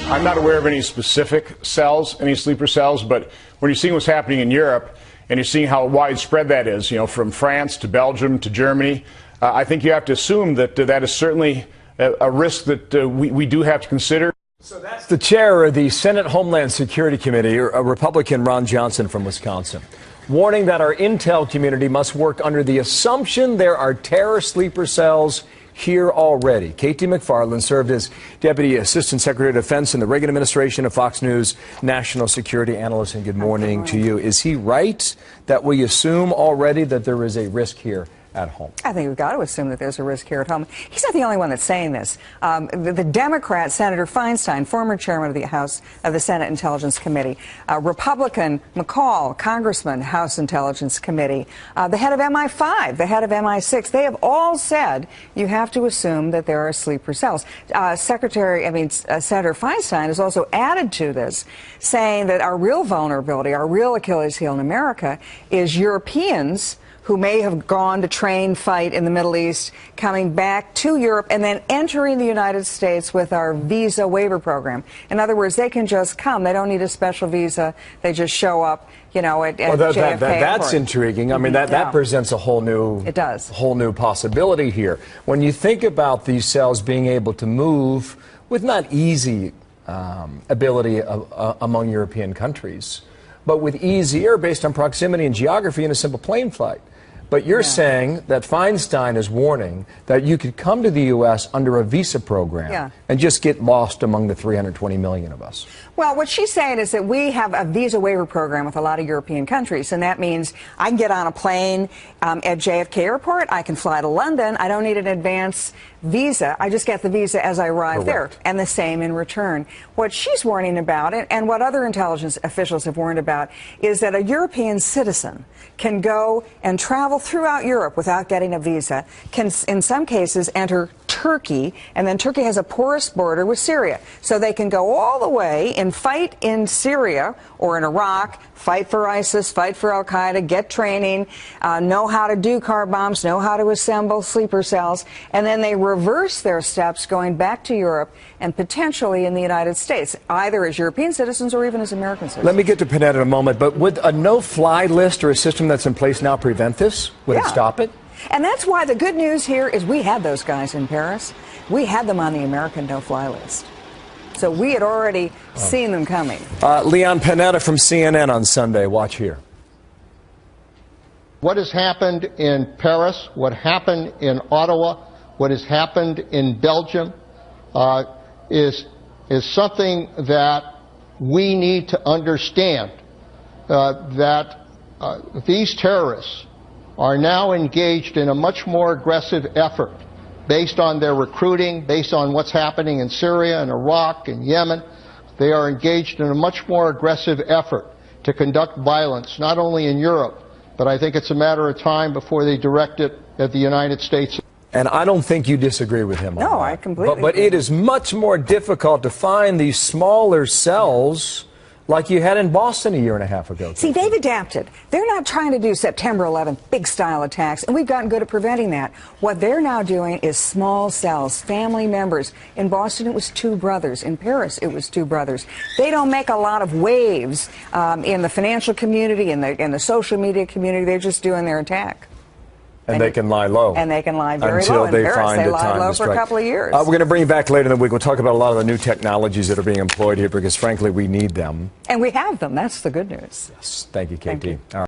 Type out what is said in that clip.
I'm not aware of any specific cells, any sleeper cells, but when you're seeing what's happening in Europe and you're seeing how widespread that is, from France to Belgium to Germany, I think you have to assume that that is certainly a risk that we do have to consider. So that's the chair of the Senate Homeland Security Committee, a Republican, Ron Johnson from Wisconsin, warning that our intel community must work under the assumption there are terror sleeper cells here already. Katie McFarland served as Deputy Assistant Secretary of Defense in the Reagan administration, of Fox News national security analyst, and good morning to you. Is he right that we assume already that there is a risk here at home? I think we've got to assume that there's a risk here at home. He's not the only one that's saying this. The Democrat, Senator Feinstein, former chairman of the House of the Senate Intelligence Committee, Republican McCall, Congressman, House Intelligence Committee, the head of MI5, the head of MI6, they have all said you have to assume that there are sleeper cells. Senator Feinstein has also added to this, saying that our real vulnerability, our real Achilles heel in America is Europeans who may have gone to train, fight in the Middle East, coming back to Europe, and then entering the United States with our visa waiver program. In other words, they can just come. They don't need a special visa. They just show up, at JFK. That's intriguing. I mean, that presents a whole new, whole new possibility here. When you think about these cells being able to move with not easy ability among European countries, but with easier based on proximity and geography in a simple plane flight. But you're saying that Feinstein is warning that you could come to the U.S. under a visa program and just get lost among the 320 million of us. Well, what she's saying is that we have a visa waiver program with a lot of European countries, and that means I can get on a plane at JFK Airport, I can fly to London, I don't need an advance visa, I just get the visa as I arrive there, and the same in return. What she's warning about, and what other intelligence officials have warned about, is that a European citizen can go and travel throughout Europe without getting a visa, can in some cases enter Turkey, and then Turkey has a porous border with Syria. So they can go all the way and fight in Syria or in Iraq, fight for ISIS, fight for Al-Qaeda, get training, know how to do car bombs, know how to assemble sleeper cells, and then they reverse their steps going back to Europe and potentially in the United States, either as European citizens or even as American citizens. Let me get to Panetta in a moment, but would a no-fly list or a system that's in place now prevent this? Would it stop it? And that's why the good news here is we had those guys in Paris. We had them on the American no-fly list. So we had already seen them coming. Leon Panetta from CNN on Sunday. Watch here. What has happened in Paris, what happened in Ottawa, what has happened in Belgium is something that we need to understand, that these terrorists are now engaged in a much more aggressive effort based on their recruiting, based on what's happening in Syria and Iraq and Yemen. They are engaged in a much more aggressive effort to conduct violence, not only in Europe, but I think it's a matter of time before they direct it at the United States. And I don't think you disagree with him on that. No, I completely But it is much more difficult to find these smaller cells like you had in Boston a year and a half ago. See, they've adapted. They're not trying to do September 11th big-style attacks, and we've gotten good at preventing that. What they're now doing is small cells, family members. In Boston, it was 2 brothers. In Paris, it was 2 brothers. They don't make a lot of waves in the financial community, in the social media community. They're just doing their attack. And they can lie low. And they can lie very until low. In they Paris, find they a lied time low to strike. for a couple of years. We're going to bring you back later in the week. We'll talk about a lot of the new technologies that are being employed here because, frankly, we need them. And we have them. That's the good news. Yes. Thank you, KT. Thank you. All right.